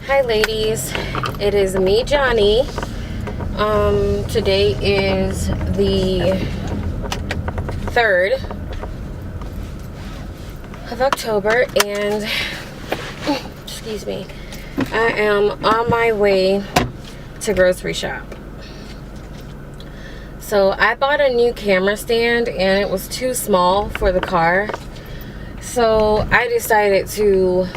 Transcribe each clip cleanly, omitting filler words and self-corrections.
Hi ladies, it is me, Johnnie. Today is the 3rd of October and excuse me, I am on my way to grocery shop. So I bought a new camera stand and it was too small for the car, so I decided to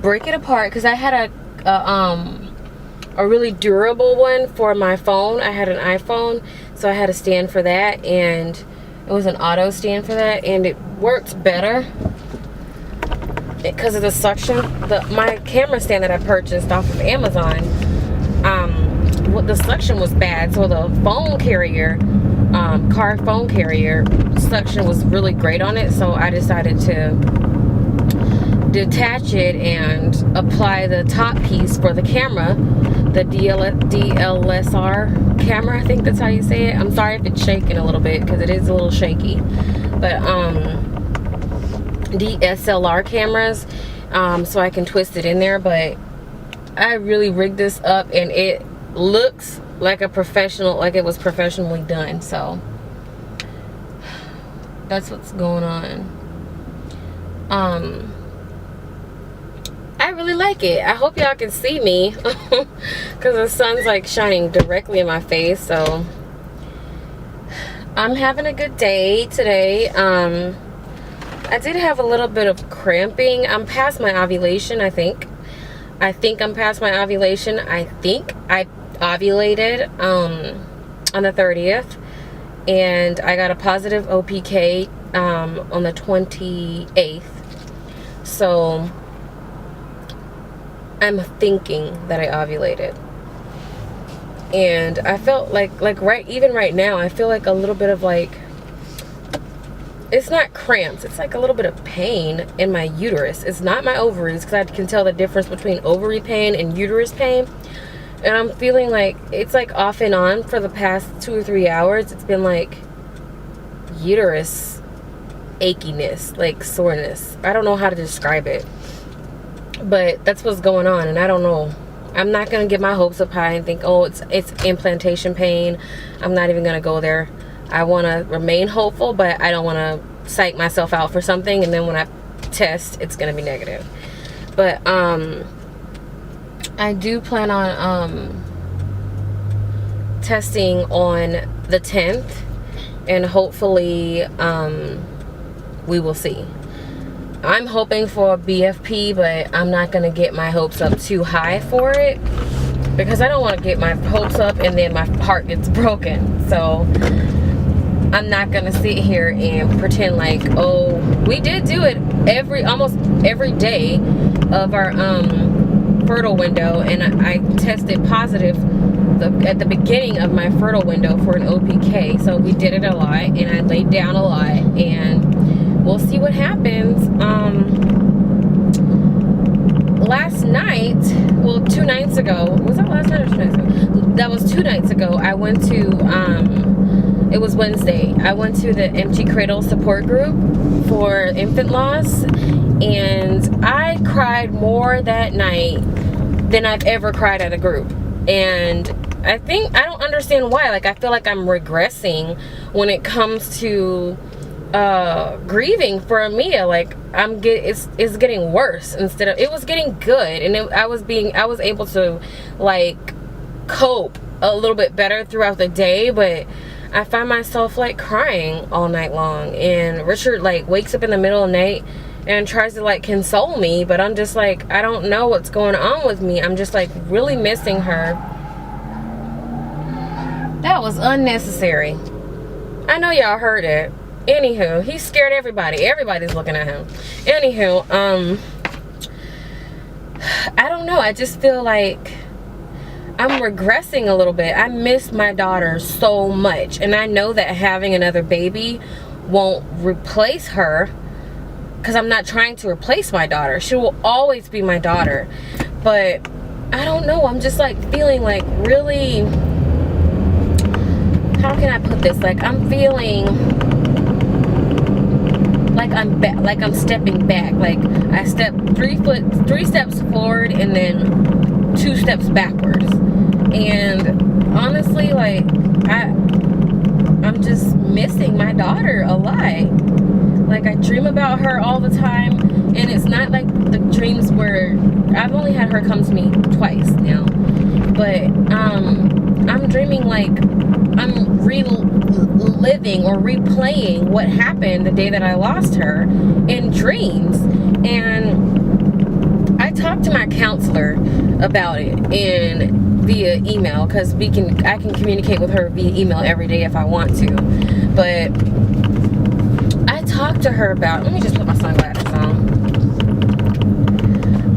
break it apart because I had a really durable one for my phone. I had an iPhone, so I had a stand for that, and it was an auto stand for that, and it worked better because of the suction. My camera stand that I purchased off of Amazon, the suction was bad, so the phone carrier, car phone carrier suction was really great on it, so I decided to detach it and apply the top piece for the camera, the DLSR camera, I think that's how you say it. I'm sorry if it's shaking a little bit because it is a little shaky, but DSLR cameras, so I can twist it in there. But I really rigged this up and it looks like a professional, like it was professionally done. So that's what's going on. I really like it. I hope y'all can see me because the sun's like shining directly in my face. So I'm having a good day today. I did have a little bit of cramping. I'm past my ovulation, I think I'm past my ovulation. I think I ovulated on the 30th, and I got a positive OPK on the 28th. So I'm thinking that I ovulated, and I felt like even right now I feel like a little bit of like, it's not cramps, it's like a little bit of pain in my uterus. It's not my ovaries, because I can tell the difference between ovary pain and uterus pain, and I'm feeling like it's like off and on for the past 2 or 3 hours. It's been like uterus achiness, like soreness. I don't know how to describe it, but that's what's going on, and I don't know. I'm not gonna get my hopes up high and think, oh, it's implantation pain. I'm not even gonna go there. I want to remain hopeful, but I don't want to psych myself out for something and then when I test it's gonna be negative. But I do plan on testing on the 10th, and hopefully we will see. I'm hoping for a BFP, but I'm not going to get my hopes up too high for it, because I don't want to get my hopes up and then my heart gets broken. So I'm not going to sit here and pretend like, oh, we did do it almost every day of our fertile window, and I tested positive at the beginning of my fertile window for an OPK. So we did it a lot, and I laid down a lot, and we'll see what happens. Last night, well, 2 nights ago, was that last night or 2 nights ago? That was 2 nights ago. I went to, it was Wednesday. I went to the Empty Cradle support group for infant loss, and I cried more that night than I've ever cried at a group. And I don't understand why. Like, I feel like I'm regressing when it comes to grieving for Amia. Like, it's getting worse instead of, it was getting good, and I was able to like cope a little bit better throughout the day, but I find myself like crying all night long, and Richard like wakes up in the middle of the night and tries to like console me, but I'm just like, I don't know what's going on with me. I'm just like really missing her. That was unnecessary. I know y'all heard it. Anywho, he scared everybody. Everybody's looking at him. Anywho, I don't know. I just feel like I'm regressing a little bit. I miss my daughter so much, and I know that having another baby won't replace her, because I'm not trying to replace my daughter. She will always be my daughter. But I don't know. I'm just like feeling like really, how can I put this? Like, I'm feeling like I'm stepping back. Like I step 3 steps forward and then 2 steps backwards. And honestly, like I'm just missing my daughter a lot. Like I dream about her all the time, and it's not like the dreams where I've only had her come to me twice now, but I'm dreaming like I'm reliving or replaying what happened the day that I lost her in dreams. And I talked to my counselor about it via email, because I can communicate with her via email every day if I want to. But I talked to her about, let me just put my sunglasses on.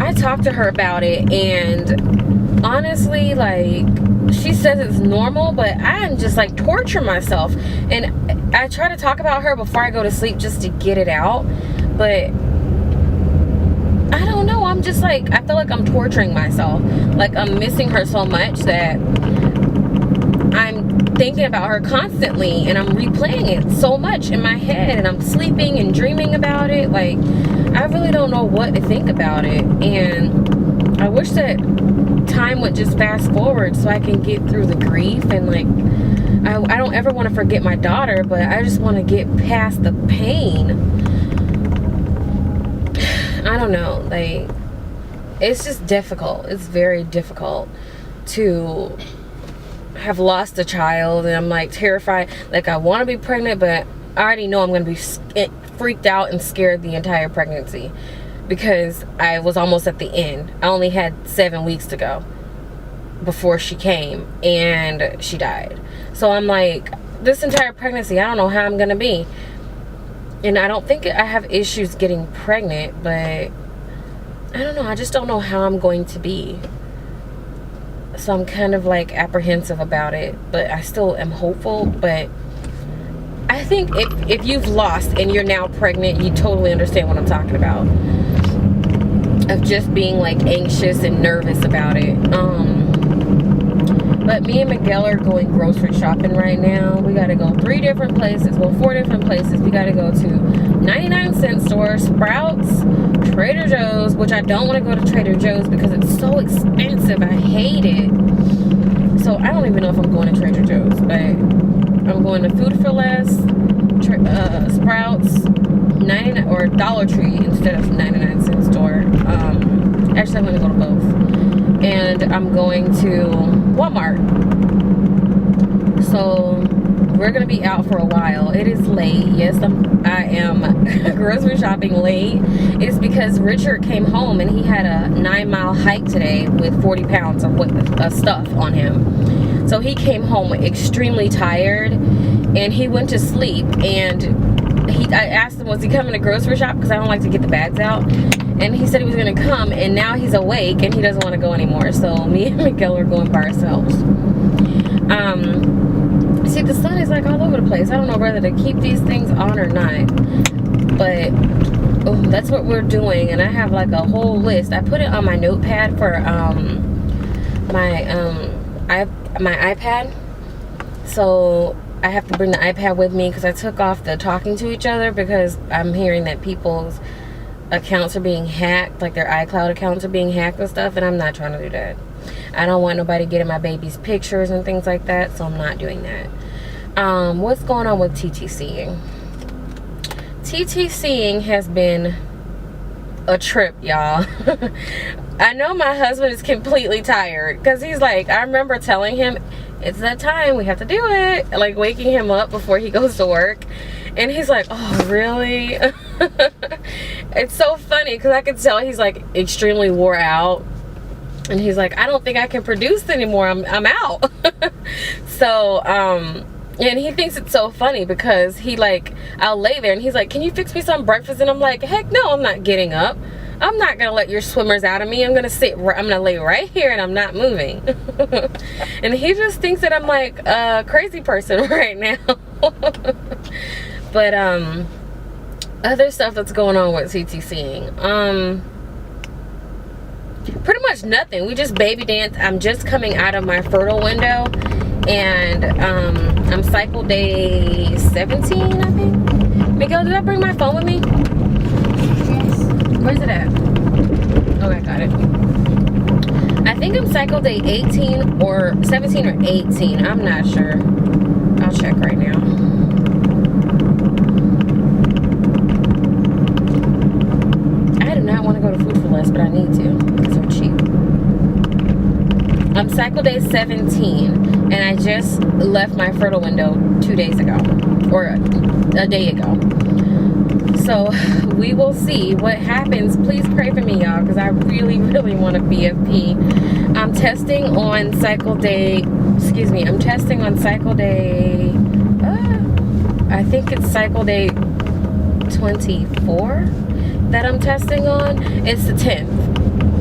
I talked to her about it, and honestly, like, she says it's normal, but I'm just like torturing myself. And I try to talk about her before I go to sleep just to get it out, but I don't know, I'm just like, I feel like I'm torturing myself. Like I'm missing her so much that I'm thinking about her constantly, and I'm replaying it so much in my head, and I'm sleeping and dreaming about it. Like I really don't know what to think about it, and I wish that time would just fast forward so I can get through the grief. And like I don't ever want to forget my daughter, but I just want to get past the pain. I don't know, like it's just difficult. It's very difficult to have lost a child, and I'm like terrified. Like I want to be pregnant, but I already know I'm going to be freaked out and scared the entire pregnancy, because I was almost at the end. I only had 7 weeks to go before she came, and she died. So I'm like, this entire pregnancy, I don't know how I'm going to be. And I don't think I have issues getting pregnant, but I don't know. I just don't know how I'm going to be. So I'm kind of like apprehensive about it, but I still am hopeful. But I think if you've lost and you're now pregnant, you totally understand what I'm talking about. Of just being like anxious and nervous about it. But me and Miguel are going grocery shopping right now. We gotta go 3 different places, well 4 different places. We gotta go to 99-cent store, Sprouts, Trader Joe's, which I don't want to go to Trader Joe's because it's so expensive. I hate it. So I don't even know if I'm going to Trader Joe's, but I'm going to Food for Less, Sprouts, 99 or Dollar Tree instead of 99-cent store. Actually, I'm going to go to both. And I'm going to Walmart. So we're going to be out for a while. It is late. Yes, I am grocery shopping late. It's because Richard came home and he had a 9-mile hike today with 40 pounds of stuff on him. So he came home extremely tired, and he went to sleep. And I asked him, was he coming to grocery shop? Because I don't like to get the bags out. And he said he was going to come, and now he's awake and he doesn't want to go anymore. So me and Miguel are going by ourselves. See, the sun is like all over the place. I don't know whether to keep these things on or not. But that's what we're doing. And I have like a whole list. I put it on my notepad for my iPad. So I have to bring the iPad with me because I took off the talking to each other, because I'm hearing that people's accounts are being hacked, like their iCloud accounts are being hacked and stuff, and I'm not trying to do that. I don't want nobody getting my baby's pictures and things like that, so I'm not doing that. What's going on with TTCing? TTCing has been a trip, y'all. I know my husband is completely tired, because he's like, I remember telling him, it's that time, we have to do it, like waking him up before he goes to work, and he's like, oh really? It's so funny because I could tell he's like extremely wore out, and he's like, I don't think I can produce anymore, I'm out. So and he thinks it's so funny because he like, I'll lay there and he's like, can you fix me some breakfast? And I'm like, heck no, I'm not getting up. I'm not gonna let your swimmers out of me. I'm gonna lay right here and I'm not moving. And he just thinks that I'm like a crazy person right now. But other stuff that's going on with TTCing, pretty much nothing. We just baby dance. I'm just coming out of my fertile window, and I'm cycle day 17, I think. Miguel, did I bring my phone with me? Yes. Where's it at? Oh, I got it. I think I'm cycle day 18 or 17 or 18. I'm not sure. I'll check right now. I do not want to go to Food for Less, but I need to because they're cheap. I'm cycle day 17, and I just left my fertile window 2 days ago, or a day ago. So we will see what happens. Please pray for me, y'all, because I really, really want a BFP. I'm testing on cycle day, excuse me, I'm testing on cycle day, I think it's cycle day 24 that I'm testing on. It's the 10th.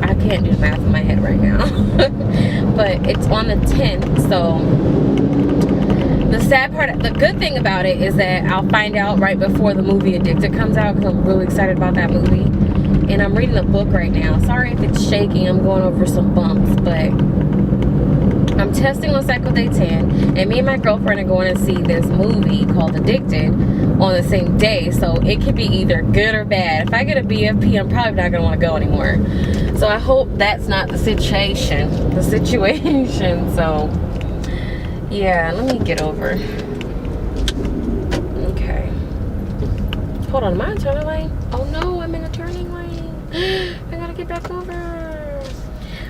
I can't do the math in my head right now. But it's on the 10th, so the sad part, the good thing about it is that I'll find out right before the movie Addicted comes out, because I'm really excited about that movie. And I'm reading the book right now. Sorry if it's shaking, I'm going over some bumps, but I'm testing on cycle day 10, and me and my girlfriend are going to see this movie called Addicted on the same day, so it could be either good or bad. If I get a BFP, I'm probably not going to want to go anymore. So I hope that's not the situation. So yeah, let me get over. Okay. Hold on, am I in turning lane? Oh no, I'm in a turning lane. I gotta get back over.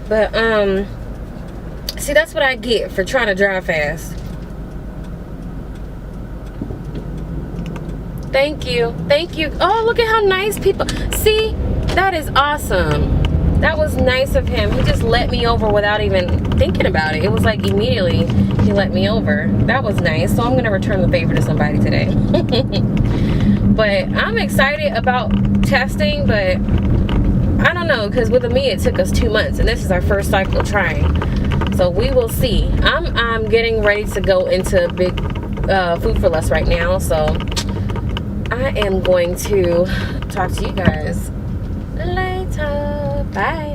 But see, that's what I get for trying to drive fast. Thank you. Thank you. Oh, look at how nice people. See, that is awesome. That was nice of him. He just let me over without even thinking about it. It was like immediately he let me over. That was nice. So I'm going to return the favor to somebody today. But I'm excited about testing, but I don't know, because with Amia it took us 2 months, and this is our first cycle trying. So we will see. I'm getting ready to go into big Food for Less right now, so I am going to talk to you guys later. Bye.